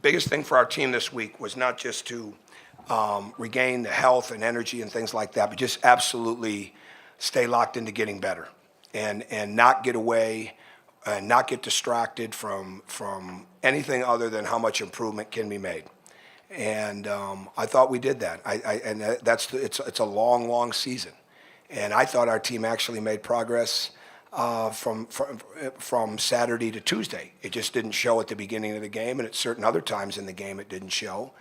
biggest thing for our team this week was not just to regain the health and energy and things like that, but just absolutely stay locked into getting better and not get away and not get distracted from anything other than how much improvement can be made. And I thought we did that. It's a long season, and I thought our team actually made progress from Saturday to Tuesday. It just didn't show at the beginning of the game, and at certain other times in the game it didn't show.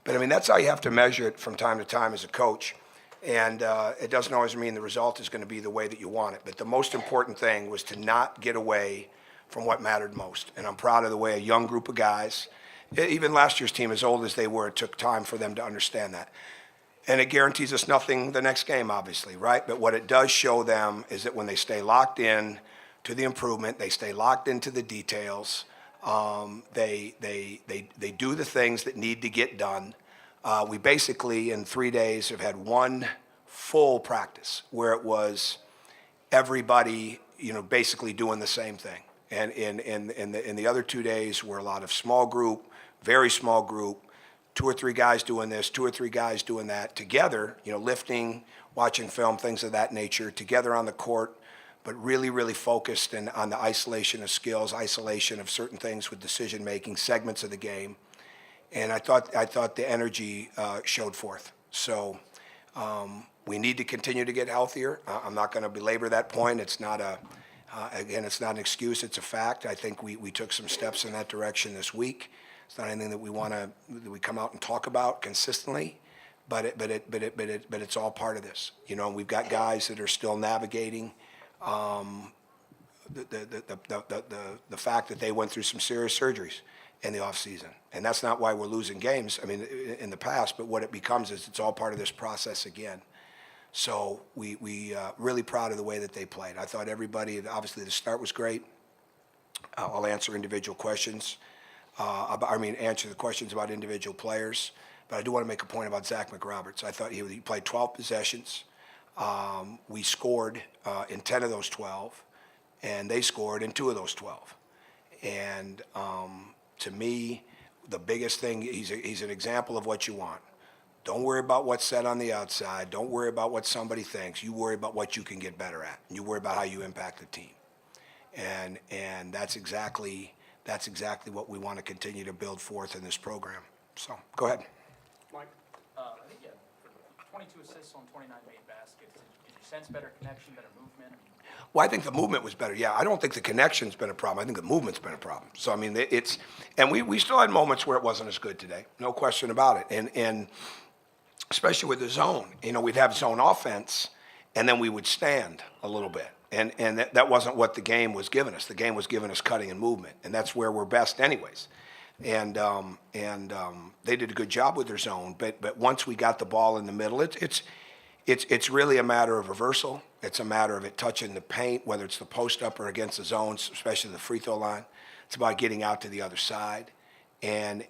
But I mean, that's how you have to measure it from time to time as a coach. And it doesn't always mean the result is going to be the way that you want it. But the most important thing was to not get away from what mattered most. And I'm proud of the way a young group of guys, even last year's team, as old as they were, it took time for them to understand that. And it guarantees us nothing the next game, obviously, right? But what it does show them is that when they stay locked in to the improvement, they stay locked into the details, they do the things that need to get done. We basically, in 3 days, have had one full practice where it was everybody, basically doing the same thing. And in the other 2 days were a lot of small group, very small group, 2 or 3 guys doing this, 2 or 3 guys doing that together, lifting, watching film, things of that nature, together on the court, but really focused on the isolation of skills, isolation of certain things with decision-making, segments of the game. And I thought the energy showed forth. So we need to continue to get healthier. I'm not going to belabor that point. It's not it's not an excuse. It's a fact. I think we took some steps in that direction this week. It's not anything that we come out and talk about consistently, but it's all part of this. We've got guys that are still navigating the fact that they went through some serious surgeries in the off season, and that's not why we're losing games. I mean, in the past, but what it becomes is it's all part of this process again. So we really proud of the way that they played. I thought everybody, obviously the start was great. I'll answer individual questions. Answer the questions about individual players. But I do want to make a point about Zach McRoberts. I thought he played 12 possessions. We scored in 10 of those 12, and they scored in 2 of those 12. And to me, the biggest thing, he's an example of what you want. Don't worry about what's said on the outside. Don't worry about what somebody thinks. You worry about what you can get better at. You worry about how you impact the team. And that's exactly what we want to continue to build forth in this program. So go ahead. Mike, I think you had 22 assists on 29 made baskets. Did you sense better connection, better movement? Well, I think the movement was better. Yeah, I don't think the connection's been a problem. I think the movement's been a problem. So, I mean, we still had moments where it wasn't as good today. No question about it. And especially with the zone, we'd have zone offense, and then we would stand a little bit. And that wasn't what the game was giving us. The game was giving us cutting and movement, and that's where we're best anyways. And they did a good job with their zone. But once we got the ball in the middle, it's really a matter of reversal. It's a matter of it touching the paint, whether it's the post up or against the zones, especially the free throw line. It's about getting out to the other side. And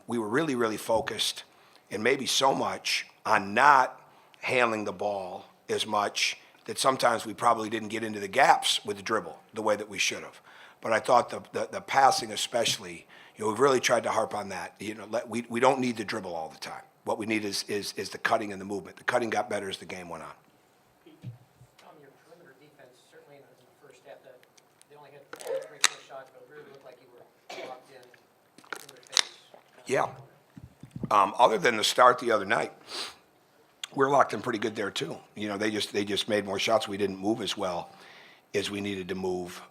we were really focused, and maybe so much, on not handling the ball as much that sometimes we probably didn't get into the gaps with the dribble the way that we should have. But I thought the passing especially, we've really tried to harp on that. We don't need the dribble all the time. What we need is the cutting and the movement. The cutting got better as the game went on. Tom, your perimeter defense, certainly in the first half, they only had 3 shots, but it really looked like you were locked in their face. Yeah. Other than the start the other night, we're locked in pretty good there too. They just made more shots. We didn't move as well as we needed to move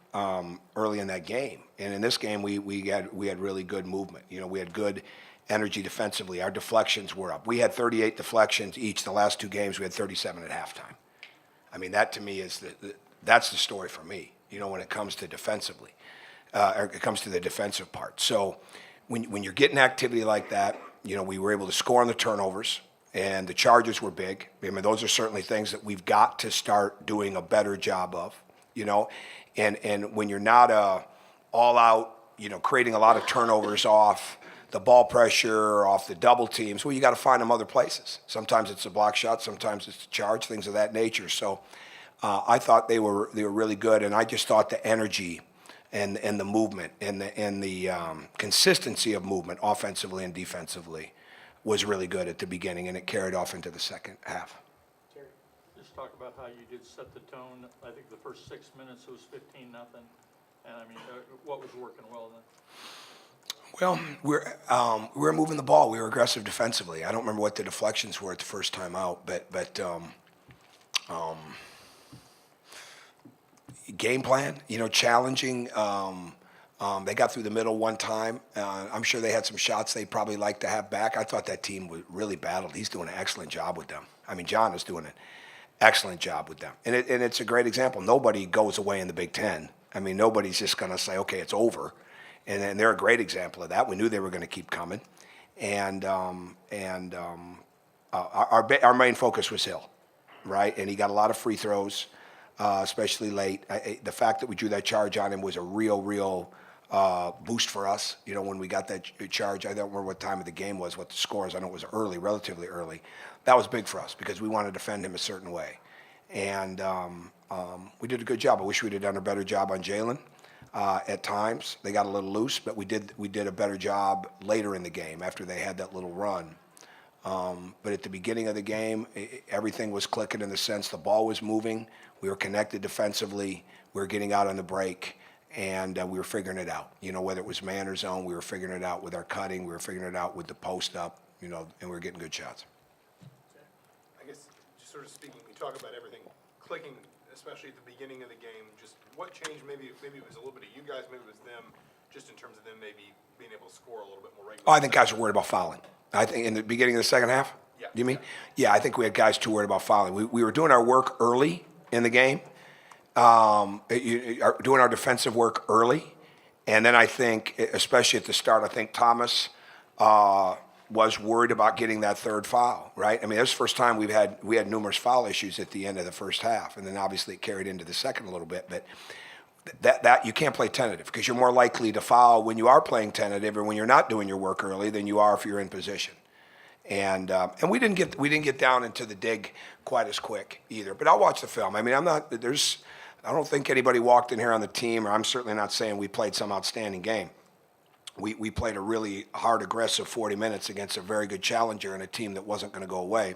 early in that game. And in this game, we had really good movement. We had good energy defensively. Our deflections were up. We had 38 deflections each. The last 2 games, we had 37 at halftime. I mean, that to me is that's the story for me. When it comes to defensively, or it comes to the defensive part. So when you're getting activity like that, we were able to score on the turnovers. And the charges were big. I mean, those are certainly things that we've got to start doing a better job of, And when you're not all out, creating a lot of turnovers off the ball pressure, off the double teams, well, you got to find them other places. Sometimes it's a block shot, sometimes it's a charge, things of that nature. So I thought they were really good, and I just thought the energy and the movement and the consistency of movement offensively and defensively was really good at the beginning, and it carried off into the second half. Just talk about how you did set the tone. I think the first 6 minutes it was 15-0, and I mean, what was working well then? Well, we were moving the ball. We were aggressive defensively. I don't remember what the deflections were at the first time out, but game plan, challenging. They got through the middle one time. I'm sure they had some shots they'd probably like to have back. I thought that team was really battled. He's doing an excellent job with them. I mean, John is doing an excellent job with them. And it's a great example. Nobody goes away in the Big Ten. I mean, nobody's just going to say, okay, it's over. And they're a great example of that. We knew they were going to keep coming. And our main focus was Hill, right? And he got a lot of free throws, especially late. The fact that we drew that charge on him was a real boost for us. When we got that charge, I don't remember what time of the game was, what the score is. I know it was early, relatively early. That was big for us because we wanted to defend him a certain way. And we did a good job. I wish we'd have done a better job on Jalen. At times, they got a little loose, but we did a better job later in the game after they had that little run. But at the beginning of the game, everything was clicking in the sense the ball was moving. We were connected defensively. We were getting out on the break, and we were figuring it out. Whether it was man or zone, we were figuring it out with our cutting. We were figuring it out with the post up, and we were getting good shots. I guess, just sort of speaking, you talk about everything clicking, especially at the beginning of the game. Just what changed? Maybe it was a little bit of you guys, maybe it was them, just in terms of them maybe being able to score a little bit more regularly. Oh, I think guys were worried about fouling. I think in the beginning of the second half? Yeah. You mean? Yeah, I think we had guys too worried about fouling. We were doing our work early in the game, doing our defensive work early. And then I think, especially at the start, I think Thomas was worried about getting that third foul, right? I mean, this is the first time we had numerous foul issues at the end of the first half. And then obviously it carried into the second a little bit. But that you can't play tentative because you're more likely to foul when you are playing tentative or when you're not doing your work early than you are if you're in position. And we didn't get down into the dig quite as quick either. But I'll watch the film. I mean, I don't think anybody walked in here on the team, or I'm certainly not saying we played some outstanding game. We played a really hard, aggressive 40 minutes against a very good challenger and a team that wasn't going to go away,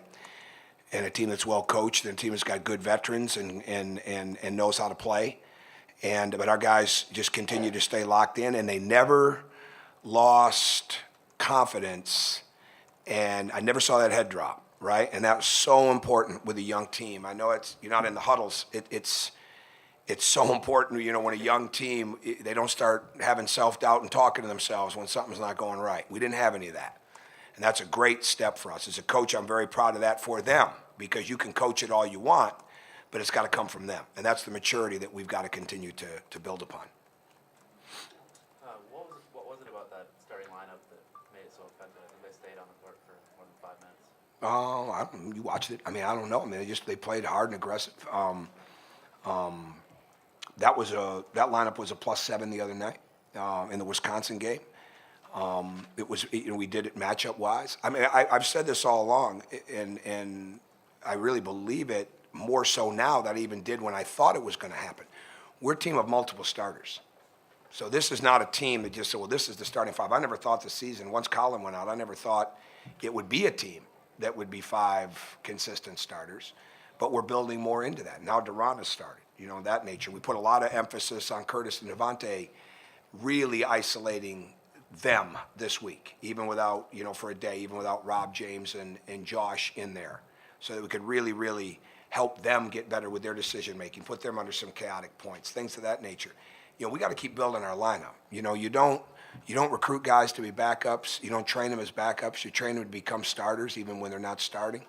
and a team that's well coached and a team that's got good veterans and knows how to play. But our guys just continue to stay locked in, and they never lost confidence. And I never saw that head drop, right? And that was so important with a young team. I know you're not in the huddles. It's so important, when a young team, they don't start having self-doubt and talking to themselves when something's not going right. We didn't have any of that. And that's a great step for us. As a coach, I'm very proud of that for them because you can coach it all you want, but it's got to come from them. And that's the maturity that we've got to continue to build upon. What was it about that starting lineup that made it so effective? I think they stayed on the court for more than 5 minutes. You watched it. I mean, I don't know. I mean, they played hard and aggressive. That lineup was a +7 the other night in the Wisconsin game. It was, we did it matchup wise. I mean, I've said this all along, and I really believe it more so now than I even did when I thought it was going to happen. We're a team of multiple starters. So this is not a team that just said, well, this is the starting five. I never thought this season, once Colin went out, I never thought it would be a team that would be 5 consistent starters. But we're building more into that. Now Duran has started, that nature. We put a lot of emphasis on Curtis and Devontae really isolating them this week, even without, for a day, even without Rob, James, and Josh in there, so that we could really, really help them get better with their decision-making, put them under some chaotic points, things of that nature. We got to keep building our lineup. You don't recruit guys to be backups. You don't train them as backups. You train them to become starters even when they're not starting.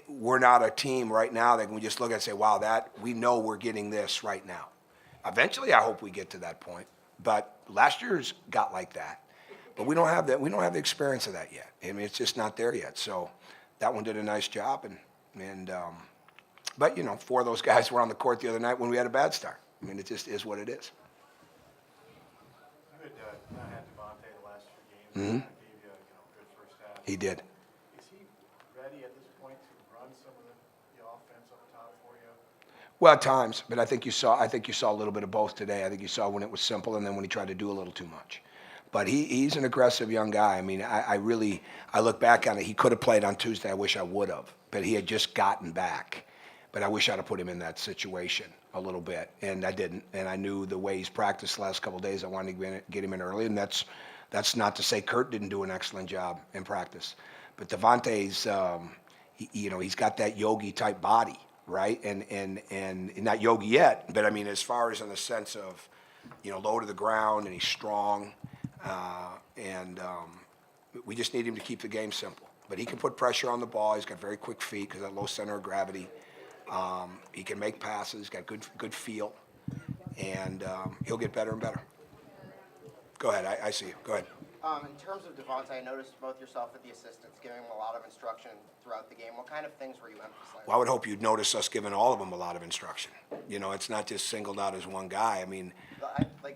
We're not a team right now that can just look at and say, wow, we know we're getting this right now. Eventually, I hope we get to that point. But last year's got like that. But we don't have that. We don't have the experience of that yet. I mean, it's just not there yet. So that one did a nice job. But 4 of those guys were on the court the other night when we had a bad start. I mean, it just is what it is. You had not had Devontae the last few games. Mm-hmm. Gave you a good first half. He did. Is he ready at this point to run some of the offense up top for you? Well, at times, but I think you saw a little bit of both today. I think you saw when it was simple and then when he tried to do a little too much. But he's an aggressive young guy. I mean, I look back on it. He could have played on Tuesday. I wish I would have, but he had just gotten back. But I wish I'd have put him in that situation a little bit, and I didn't. And I knew the way he's practiced the last couple of days, I wanted to get him in early, and that's not to say Kurt didn't do an excellent job in practice. But Devontae's, he's got that Yogi type body, right? And not Yogi yet, but I mean, as far as in the sense of, low to the ground, and he's strong, we just need him to keep the game simple. But he can put pressure on the ball. He's got very quick feet because of that low center of gravity. He can make passes. He's got good feel, and he'll get better and better. Go ahead. I see you. Go ahead. In terms of Devontae, I noticed both yourself and the assistants giving him a lot of instruction throughout the game. What kind of things were you emphasizing? Well, I would hope you'd notice us giving all of them a lot of instruction. It's not just singled out as one guy. I mean, The play,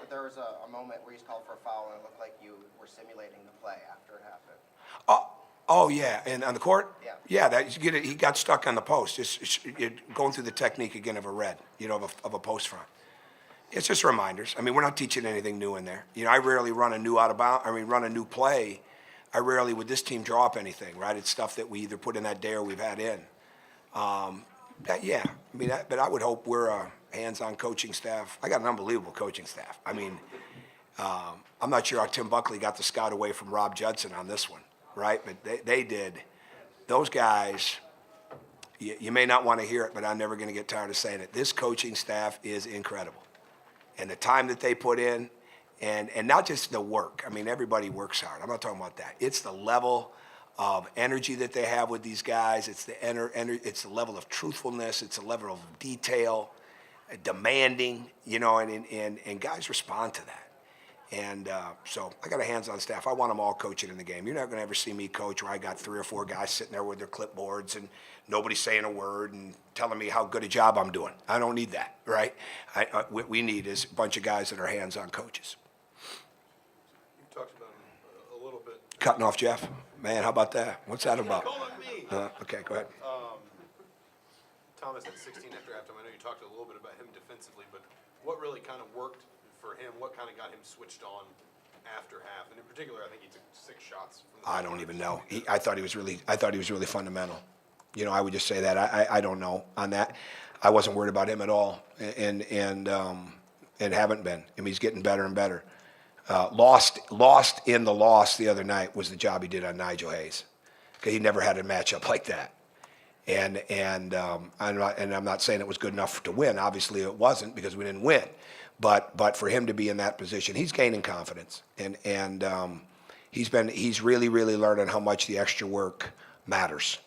there was a moment where he's called for a foul, and it looked like you were simulating the play after it happened. oh yeah, and on the court? Yeah. Yeah, he got stuck on the post. Just going through the technique again of a red, of a post front. It's just reminders. I mean, we're not teaching anything new in there. I rarely run a new play. I rarely, with this team, draw up anything, right? It's stuff that we either put in that day or we've had in. But I would hope we're a hands-on coaching staff. I got an unbelievable coaching staff. I mean, I'm not sure how Tim Buckley got the scout away from Rob Judson on this one, right? But they did. Those guys, you may not want to hear it, but I'm never going to get tired of saying it. This coaching staff is incredible. And the time that they put in, and not just the work. I mean, everybody works hard. I'm not talking about that. It's the level of energy that they have with these guys. It's it's the level of truthfulness. It's the level of detail, demanding, and guys respond to that. And so I got a hands-on staff. I want them all coaching in the game. You're not going to ever see me coach where I got 3 or 4 guys sitting there with their clipboards and nobody's saying a word and telling me how good a job I'm doing. I don't need that, right? What we need is a bunch of guys that are hands-on coaches. You talked about him a little bit. Cutting off Jeff? Man, how about that? What's that about? Call on me. Okay, go ahead. Thomas at 16 after halftime. I know you talked a little bit about him defensively, but what really kind of worked for him? What kind of got him switched on after half? And in particular, I think he took 6 shots. I don't even know. I thought he was really fundamental. I would just say that. I don't know on that. I wasn't worried about him at all, and haven't been. I mean, he's getting better and better. Lost in the loss the other night was the job he did on Nigel Hayes, because he never had a matchup like that. And I'm not saying it was good enough to win. Obviously, it wasn't, because we didn't win. But for him to be in that position, he's gaining confidence, and he's really learning how much the extra work matters.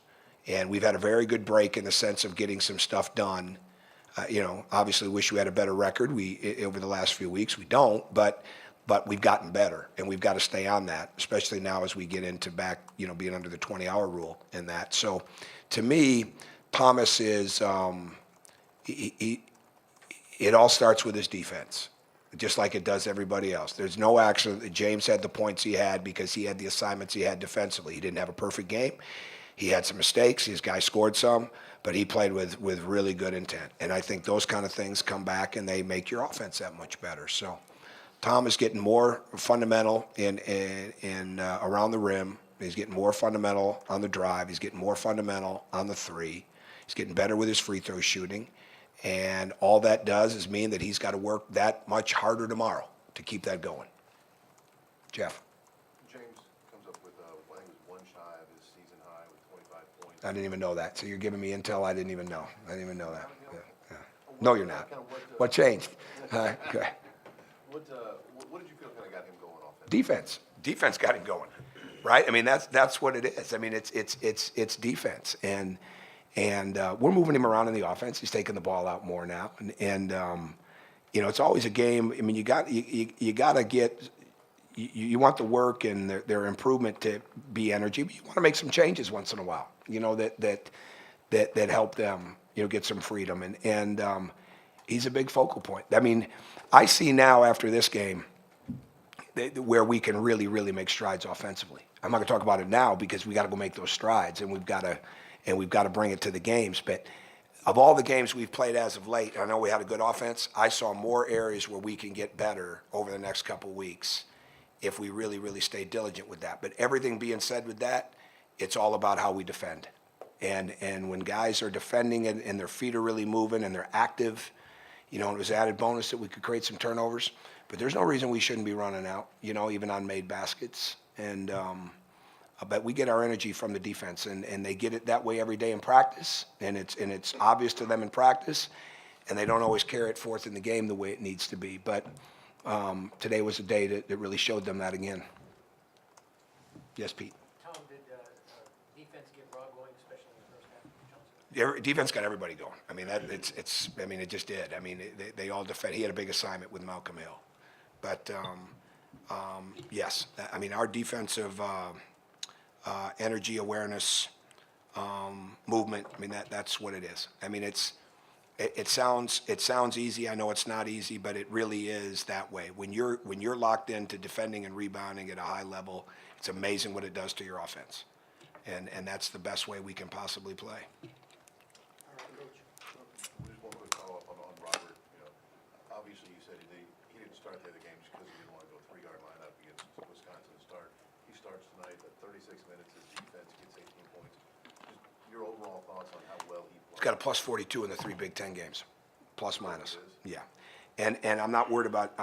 And we've had a very good break in the sense of getting some stuff done. Obviously, wish we had a better record. Over the last few weeks, we don't, but we've gotten better, and we've got to stay on that, especially now as we get into back, being under the 20-hour rule in that. So, to me, Thomas is it all starts with his defense, just like it does everybody else. There's no accident that James had the points he had because he had the assignments he had defensively. He didn't have a perfect game. He had some mistakes. His guy scored some, but he played with really good intent. And I think those kind of things come back and they make your offense that much better. So Tom is getting more fundamental in around the rim. He's getting more fundamental on the drive. He's getting more fundamental on the 3. He's getting better with his free throw shooting. And all that does is mean that he's got to work that much harder tomorrow to keep that going. Jeff. James comes up with, I think it was 1 shy of his season high with 25 points. I didn't even know that. So you're giving me intel I didn't even know. I didn't even know that. Yeah. No, you're not. What changed? Okay. What did you feel kind of got him going off? Defense. Defense got him going, right? I mean, that's what it is. I mean, it's defense, and we're moving him around in the offense. He's taking the ball out more now, and it's always a game. I mean, you got to get. You want the work and their improvement to be energy, but you want to make some changes once in a while. That help them. Get some freedom, and he's a big focal point. I mean, I see now after this game where we can really make strides offensively. I'm not going to talk about it now because we got to go make those strides, and we've got to bring it to the games. But of all the games we've played as of late, I know we had a good offense. I saw more areas where we can get better over the next couple weeks if we really, really stay diligent with that. But everything being said with that, it's all about how we defend. And when guys are defending and their feet are really moving and they're active, you know, it was added bonus that we could create some turnovers. But there's no reason we shouldn't be running out, you know, even on made baskets. And but we get our energy from the defense, and they get it that way every day in practice, and it's obvious to them in practice, and they don't always carry it forth in the game the way it needs to be. But today was a day that really showed them that again. Yes, Pete. Tom, did defense get raw going, especially in the first half? Johnson? Defense got everybody going. I mean, I mean, it just did. I mean, they all defend. He had a big assignment with Malcolm Hill, but yes, I mean, our defensive energy, awareness, movement. I mean, that's what it is. I mean, it sounds easy. I know it's not easy, but it really is that way. When you're locked into defending and rebounding at a high level, it's amazing what it does to your offense, and that's the best way we can possibly play. Just one quick follow-up on Robert. You know, obviously you said he didn't start the other game just because he didn't want to go 3-yard line up against Wisconsin to start. He starts tonight at 36 minutes. His defense gets 18 points. Just your overall thoughts on how well he played. He's got a plus 42 in the 3 Big Ten games, plus minus. Yeah. And I'm not worried about,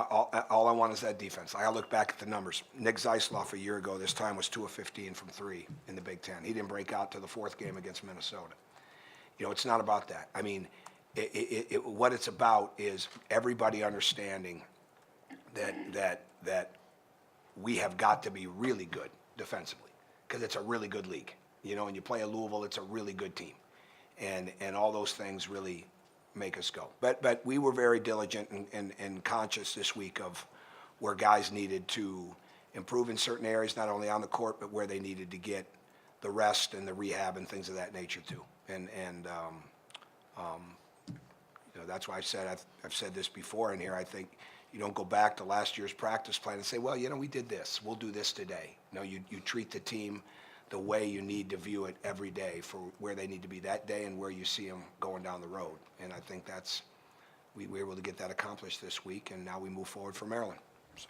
all I want is that defense. I look back at the numbers. Nick Zeisloff a year ago, this time was 2 of 15 from 3 in the Big Ten. He didn't break out to the 4th game against Minnesota. You know, it's not about that. I mean, what it's about is everybody understanding that we have got to be really good defensively, because it's a really good league. You know, and you play a Louisville, it's a really good team. And all those things really make us go. But we were very diligent and conscious this week of where guys needed to improve in certain areas, not only on the court, but where they needed to get the rest and the rehab and things of that nature too. And you know, that's why I've said this before in here. I think you don't go back to last year's practice plan and say, well, you know, we did this, we'll do this today. No, you treat the team the way you need to view it every day for where they need to be that day and where you see them going down the road. And I think we were able to get that accomplished this week, and now we move forward for Maryland. So.